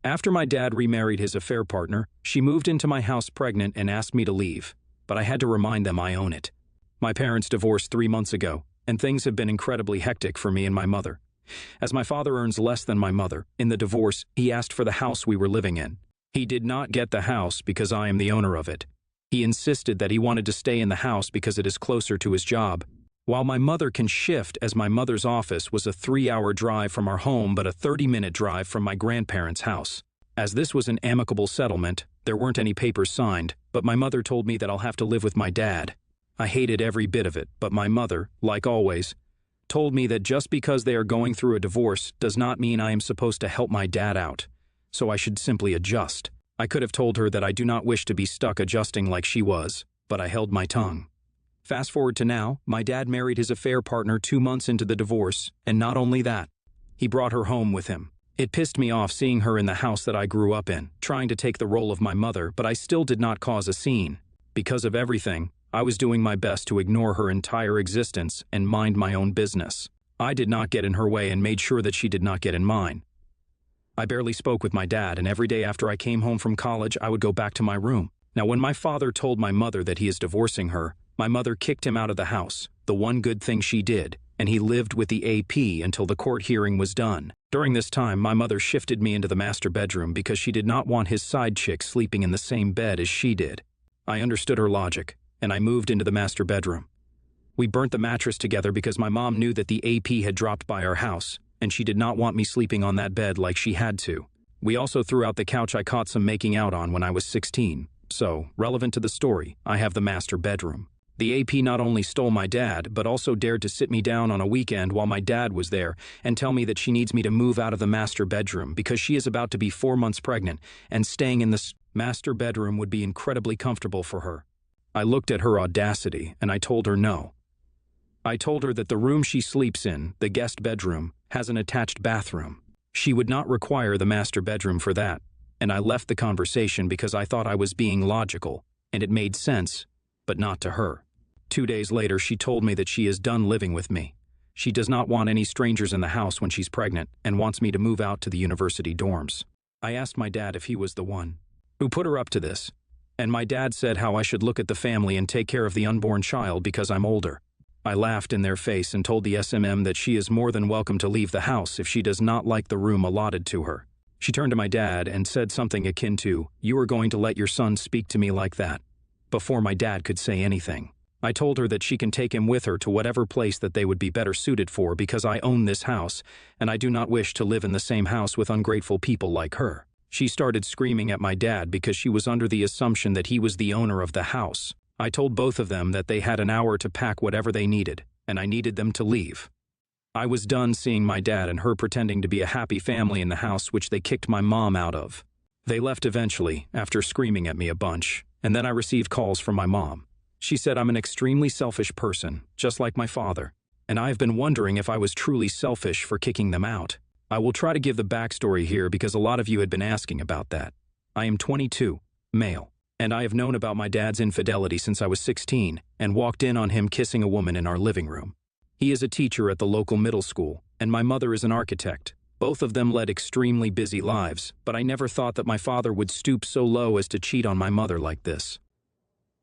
After my dad remarried his affair partner, she moved into my house pregnant and asked me to leave, but I had to remind them I own it. My parents divorced 3 months ago, and things have been incredibly hectic for me and my mother. As my father earns less than my mother, in the divorce, he asked for the house we were living in. He did not get the house because I am the owner of it. He insisted that he wanted to stay in the house because it is closer to his job. While my mother can shift, as my mother's office was a 3-hour drive from our home but a 30-minute drive from my grandparents' house. As this was an amicable settlement, there weren't any papers signed, but my mother told me that I'll have to live with my dad. I hated every bit of it, but my mother, like always, told me that just because they are going through a divorce does not mean I am supposed to help my dad out, so I should simply adjust. I could have told her that I do not wish to be stuck adjusting like she was, but I held my tongue. Fast forward to now, my dad married his affair partner 2 months into the divorce, and not only that, he brought her home with him. It pissed me off seeing her in the house that I grew up in, trying to take the role of my mother, but I still did not cause a scene. Because of everything, I was doing my best to ignore her entire existence and mind my own business. I did not get in her way and made sure that she did not get in mine. I barely spoke with my dad, and every day after I came home from college, I would go back to my room. Now, when my father told my mother that he is divorcing her, my mother kicked him out of the house, the one good thing she did, and he lived with the AP until the court hearing was done. During this time, my mother shifted me into the master bedroom because she did not want his side chick sleeping in the same bed as she did. I understood her logic, and I moved into the master bedroom. We burnt the mattress together because my mom knew that the AP had dropped by our house, and she did not want me sleeping on that bed like she had to. We also threw out the couch I caught some making out on when I was 16. So, relevant to the story, I have the master bedroom. The AP not only stole my dad, but also dared to sit me down on a weekend while my dad was there and tell me that she needs me to move out of the master bedroom because she is about to be 4 months pregnant and staying in the master bedroom would be incredibly comfortable for her. I looked at her audacity and I told her no. I told her that the room she sleeps in, the guest bedroom, has an attached bathroom. She would not require the master bedroom for that, and I left the conversation because I thought I was being logical, and it made sense, but not to her. 2 days later, she told me that she is done living with me. She does not want any strangers in the house when she's pregnant and wants me to move out to the university dorms. I asked my dad if he was the one who put her up to this, and my dad said how I should look at the family and take care of the unborn child because I'm older. I laughed in their face and told the SMM that she is more than welcome to leave the house if she does not like the room allotted to her. She turned to my dad and said something akin to, "You are going to let your son speak to me like that?" Before my dad could say anything. I told her that she can take him with her to whatever place that they would be better suited for because I own this house, and I do not wish to live in the same house with ungrateful people like her. She started screaming at my dad because she was under the assumption that he was the owner of the house. I told both of them that they had an hour to pack whatever they needed, and I needed them to leave. I was done seeing my dad and her pretending to be a happy family in the house which they kicked my mom out of. They left eventually, after screaming at me a bunch, and then I received calls from my mom. She said I'm an extremely selfish person, just like my father, and I've been wondering if I was truly selfish for kicking them out. I will try to give the backstory here because a lot of you had been asking about that. I am 22, male, and I have known about my dad's infidelity since I was 16 and walked in on him kissing a woman in our living room. He is a teacher at the local middle school, and my mother is an architect. Both of them led extremely busy lives, but I never thought that my father would stoop so low as to cheat on my mother like this.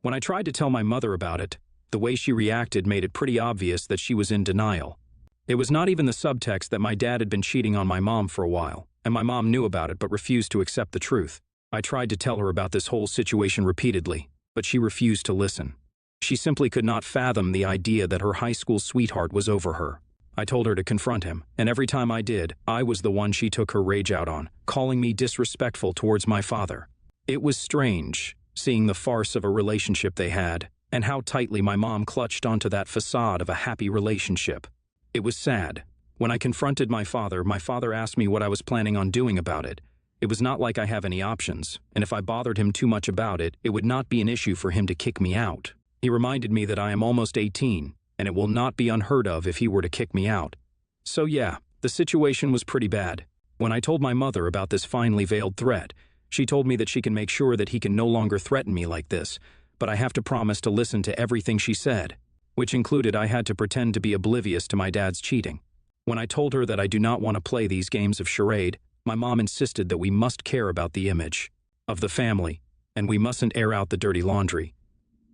When I tried to tell my mother about it, the way she reacted made it pretty obvious that she was in denial. It was not even the subtext that my dad had been cheating on my mom for a while, and my mom knew about it but refused to accept the truth. I tried to tell her about this whole situation repeatedly, but she refused to listen. She simply could not fathom the idea that her high school sweetheart was over her. I told her to confront him, and every time I did, I was the one she took her rage out on, calling me disrespectful towards my father. It was strange, seeing the farce of a relationship they had, and how tightly my mom clutched onto that facade of a happy relationship. It was sad. When I confronted my father asked me what I was planning on doing about it. It was not like I have any options, and if I bothered him too much about it, it would not be an issue for him to kick me out. He reminded me that I am almost 18, and it will not be unheard of if he were to kick me out. So yeah, the situation was pretty bad. When I told my mother about this finely veiled threat, she told me that she can make sure that he can no longer threaten me like this, but I have to promise to listen to everything she said, which included I had to pretend to be oblivious to my dad's cheating. When I told her that I do not want to play these games of charade, My mom insisted that we must care about the image of the family, and we mustn't air out the dirty laundry.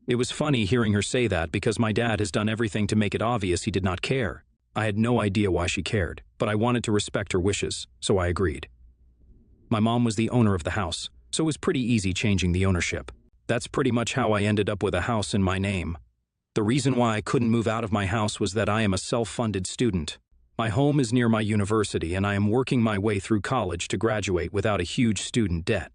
It was funny hearing her say that because my dad has done everything to make it obvious he did not care. I had no idea why she cared, but I wanted to respect her wishes, so I agreed. My mom was the owner of the house, so it was pretty easy changing the ownership. That's pretty much how I ended up with a house in my name. The reason why I couldn't move out of my house was that I am a self-funded student. My home is near my university, and I am working my way through college to graduate without a huge student debt.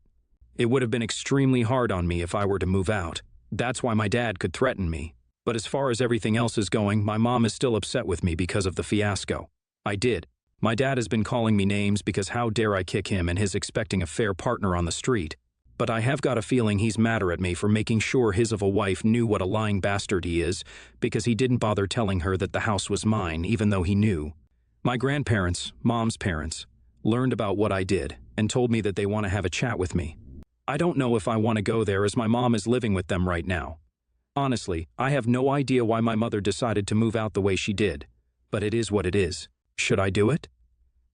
It would have been extremely hard on me if I were to move out. That's why my dad could threaten me. But as far as everything else is going, my mom is still upset with me because of the fiasco. I did. My dad has been calling me names because how dare I kick him and his expecting a fair partner on the street. But I have got a feeling he's madder at me for making sure his of a wife knew what a lying bastard he is because he didn't bother telling her that the house was mine even though he knew. My grandparents, mom's parents, learned about what I did and told me that they want to have a chat with me. I don't know if I want to go there as my mom is living with them right now. Honestly, I have no idea why my mother decided to move out the way she did, but it is what it is. Should I do it?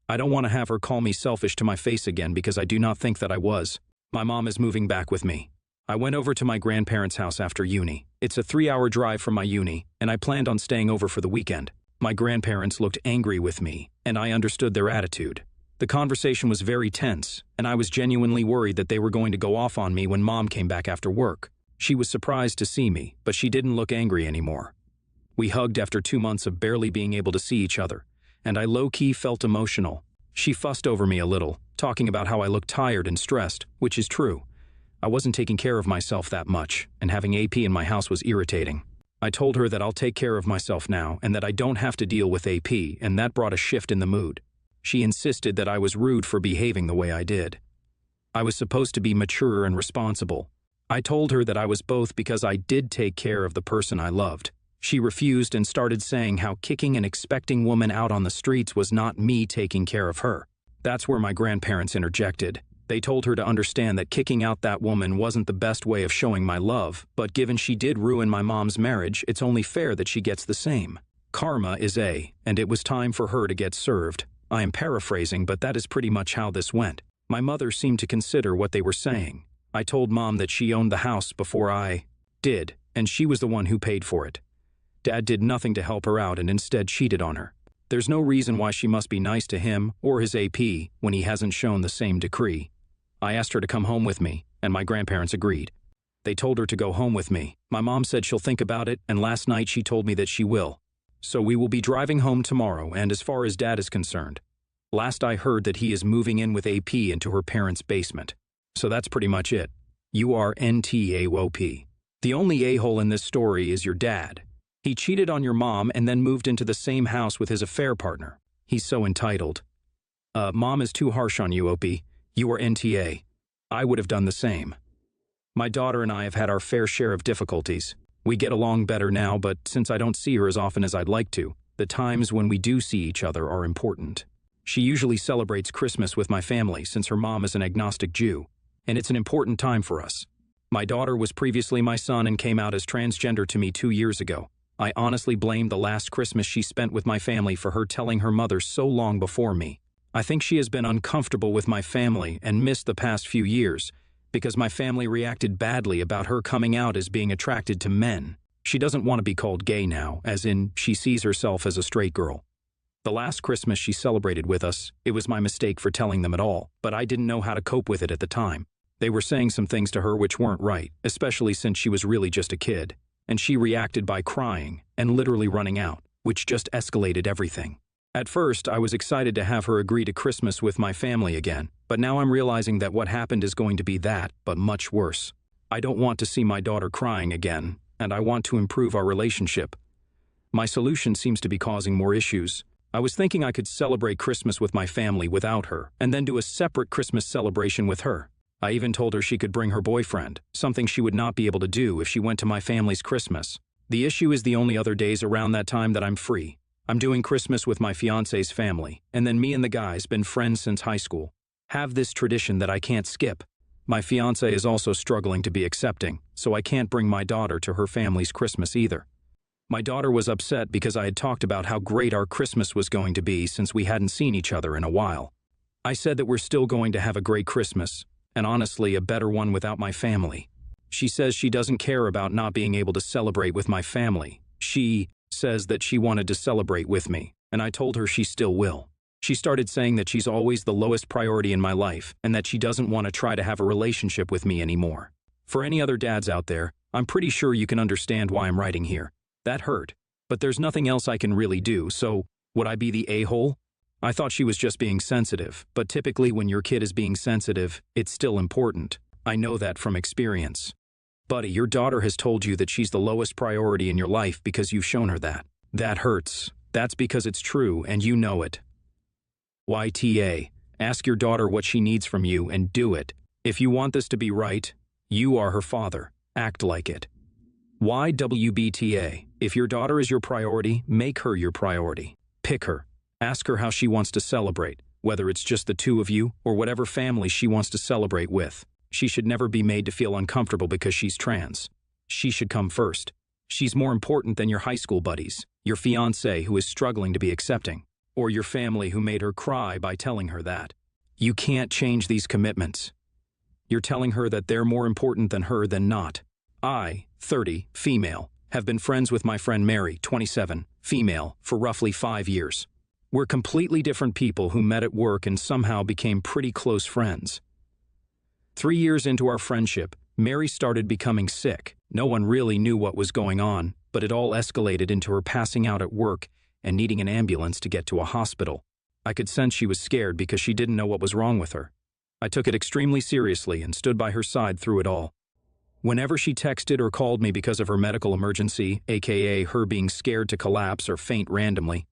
I don't want to have her call me selfish to my face again because I do not think that I was. My mom is moving back with me. I went over to my grandparents' house after uni. It's a 3-hour drive from my uni, and I planned on staying over for the weekend. My grandparents looked angry with me, and I understood their attitude. The conversation was very tense, and I was genuinely worried that they were going to go off on me when Mom came back after work. She was surprised to see me, but she didn't look angry anymore. We hugged after 2 months of barely being able to see each other, and I low-key felt emotional. She fussed over me a little, talking about how I looked tired and stressed, which is true. I wasn't taking care of myself that much, and having AP in my house was irritating. I told her that I'll take care of myself now and that I don't have to deal with AP, and that brought a shift in the mood. She insisted that I was rude for behaving the way I did. I was supposed to be mature and responsible. I told her that I was both because I did take care of the person I loved. She refused and started saying how kicking an expecting woman out on the streets was not me taking care of her. That's where my grandparents interjected. They told her to understand that kicking out that woman wasn't the best way of showing my love, but given she did ruin my mom's marriage, it's only fair that she gets the same. Karma is and it was time for her to get served. I am paraphrasing, but that is pretty much how this went. My mother seemed to consider what they were saying. I told Mom that she owned the house before I did, and she was the one who paid for it. Dad did nothing to help her out and instead cheated on her. There's no reason why she must be nice to him or his AP when he hasn't shown the same decree. I asked her to come home with me, and my grandparents agreed. They told her to go home with me. My mom said she'll think about it, and last night she told me that she will. So we will be driving home tomorrow, and as far as Dad is concerned, last I heard that he is moving in with AP into her parents' basement. So that's pretty much it. You are NTAOP. The only a-hole in this story is your dad. He cheated on your mom and then moved into the same house with his affair partner. He's so entitled. Mom is too harsh on you, OP. You are NTA. I would have done the same. My daughter and I have had our fair share of difficulties. We get along better now, but since I don't see her as often as I'd like to, the times when we do see each other are important. She usually celebrates Christmas with my family since her mom is an agnostic Jew, and it's an important time for us. My daughter was previously my son and came out as transgender to me 2 years ago. I honestly blame the last Christmas she spent with my family for her telling her mother so long before me. I think she has been uncomfortable with my family and missed the past few years because my family reacted badly about her coming out as being attracted to men. She doesn't want to be called gay now, as in she sees herself as a straight girl. The last Christmas she celebrated with us, it was my mistake for telling them at all, but I didn't know how to cope with it at the time. They were saying some things to her which weren't right, especially since she was really just a kid, and she reacted by crying and literally running out, which just escalated everything. At first, I was excited to have her agree to Christmas with my family again, but now I'm realizing that what happened is going to be that, but much worse. I don't want to see my daughter crying again, and I want to improve our relationship. My solution seems to be causing more issues. I was thinking I could celebrate Christmas with my family without her, and then do a separate Christmas celebration with her. I even told her she could bring her boyfriend, something she would not be able to do if she went to my family's Christmas. The issue is the only other days around that time that I'm free. I'm doing Christmas with my fiance's family, and then me and the guys been friends since high school. Have this tradition that I can't skip. My fiance is also struggling to be accepting, so I can't bring my daughter to her family's Christmas either. My daughter was upset because I had talked about how great our Christmas was going to be since we hadn't seen each other in a while. I said that we're still going to have a great Christmas, and honestly, a better one without my family. She says she doesn't care about not being able to celebrate with my family. She says that she wanted to celebrate with me, and I told her she still will. She started saying that she's always the lowest priority in my life and that she doesn't want to try to have a relationship with me anymore. For any other dads out there, I'm pretty sure you can understand why I'm writing here. That hurt, but there's nothing else I can really do, so would I be the a-hole? I thought she was just being sensitive, but typically when your kid is being sensitive, it's still important. I know that from experience. Buddy, your daughter has told you that she's the lowest priority in your life because you've shown her that. That hurts. That's because it's true, and you know it. YTA. Ask your daughter what she needs from you and do it. If you want this to be right, you are her father. Act like it. YWBTA. If your daughter is your priority, make her your priority. Pick her. Ask her how she wants to celebrate, whether it's just the two of you or whatever family she wants to celebrate with. She should never be made to feel uncomfortable because she's trans. She should come first. She's more important than your high school buddies, your fiancé who is struggling to be accepting, or your family who made her cry by telling her that. You can't change these commitments. You're telling her that they're more important than her than not. I, 30, female, have been friends with my friend Mary, 27, female, for roughly 5 years. We're completely different people who met at work and somehow became pretty close friends. 3 years into our friendship, Mary started becoming sick. No one really knew what was going on, but it all escalated into her passing out at work and needing an ambulance to get to a hospital. I could sense she was scared because she didn't know what was wrong with her. I took it extremely seriously and stood by her side through it all. Whenever she texted or called me because of her medical emergency, aka her being scared to collapse or faint randomly,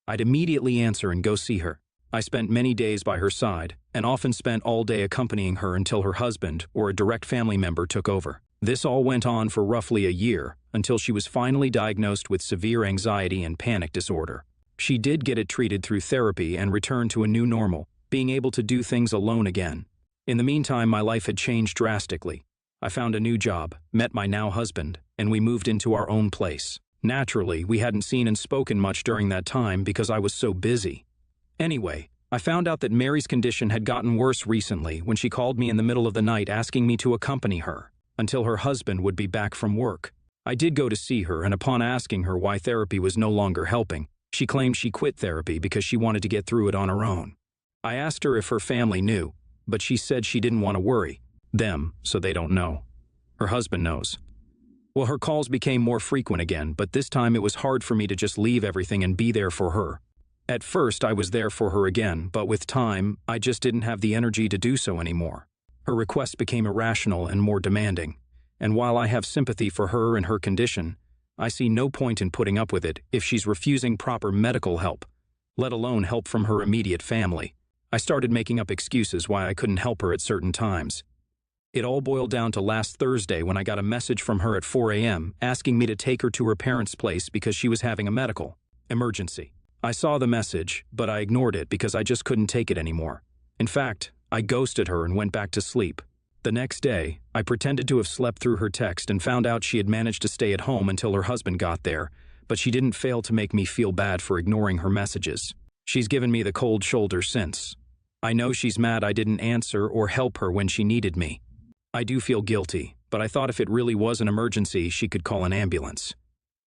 I'd immediately answer and go see her. I spent many days by her side, and often spent all day accompanying her until her husband or a direct family member took over. This all went on for roughly a year, until she was finally diagnosed with severe anxiety and panic disorder. She did get it treated through therapy and returned to a new normal, being able to do things alone again. In the meantime, my life had changed drastically. I found a new job, met my now husband, and we moved into our own place. Naturally, we hadn't seen and spoken much during that time because I was so busy. Anyway, I found out that Mary's condition had gotten worse recently when she called me in the middle of the night asking me to accompany her until her husband would be back from work. I did go to see her, and upon asking her why therapy was no longer helping, she claimed she quit therapy because she wanted to get through it on her own. I asked her if her family knew, but she said she didn't want to worry them, so they don't know. Her husband knows. Well, her calls became more frequent again, but this time it was hard for me to just leave everything and be there for her. At first, I was there for her again, but with time, I just didn't have the energy to do so anymore. Her requests became irrational and more demanding, and while I have sympathy for her and her condition, I see no point in putting up with it if she's refusing proper medical help, let alone help from her immediate family. I started making up excuses why I couldn't help her at certain times. It all boiled down to last Thursday when I got a message from her at 4 a.m. asking me to take her to her parents' place because she was having a medical emergency. I saw the message, but I ignored it because I just couldn't take it anymore. In fact, I ghosted her and went back to sleep. The next day, I pretended to have slept through her text and found out she had managed to stay at home until her husband got there, but she didn't fail to make me feel bad for ignoring her messages. She's given me the cold shoulder since. I know she's mad I didn't answer or help her when she needed me. I do feel guilty, but I thought if it really was an emergency, she could call an ambulance.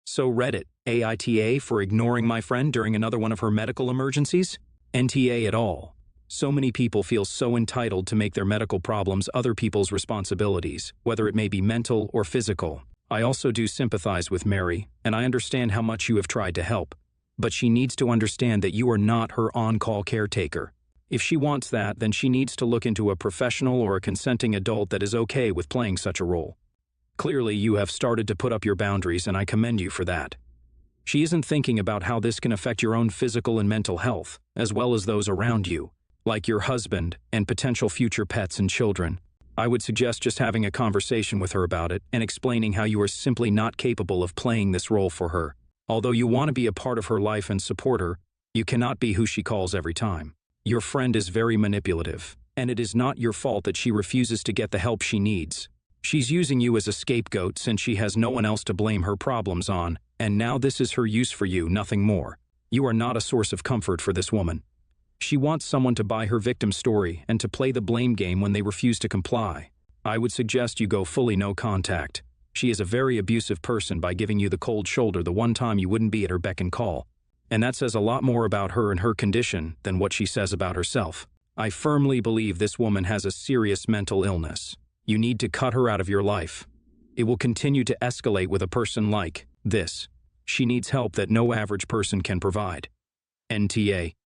So Reddit, AITA for ignoring my friend during another one of her medical emergencies? NTA at all. So many people feel so entitled to make their medical problems other people's responsibilities, whether it may be mental or physical. I also do sympathize with Mary, and I understand how much you have tried to help. But she needs to understand that you are not her on-call caretaker. If she wants that, then she needs to look into a professional or a consenting adult that is okay with playing such a role. Clearly, you have started to put up your boundaries, and I commend you for that. She isn't thinking about how this can affect your own physical and mental health, as well as those around you, like your husband and potential future pets and children. I would suggest just having a conversation with her about it and explaining how you are simply not capable of playing this role for her. Although you want to be a part of her life and support her, you cannot be who she calls every time. Your friend is very manipulative, and it is not your fault that she refuses to get the help she needs. She's using you as a scapegoat since she has no one else to blame her problems on, and now this is her use for you, nothing more. You are not a source of comfort for this woman. She wants someone to buy her victim's story and to play the blame game when they refuse to comply. I would suggest you go fully no contact. She is a very abusive person by giving you the cold shoulder the one time you wouldn't be at her beck and call. And that says a lot more about her and her condition than what she says about herself. I firmly believe this woman has a serious mental illness. You need to cut her out of your life. It will continue to escalate with a person like this. She needs help that no average person can provide. NTA.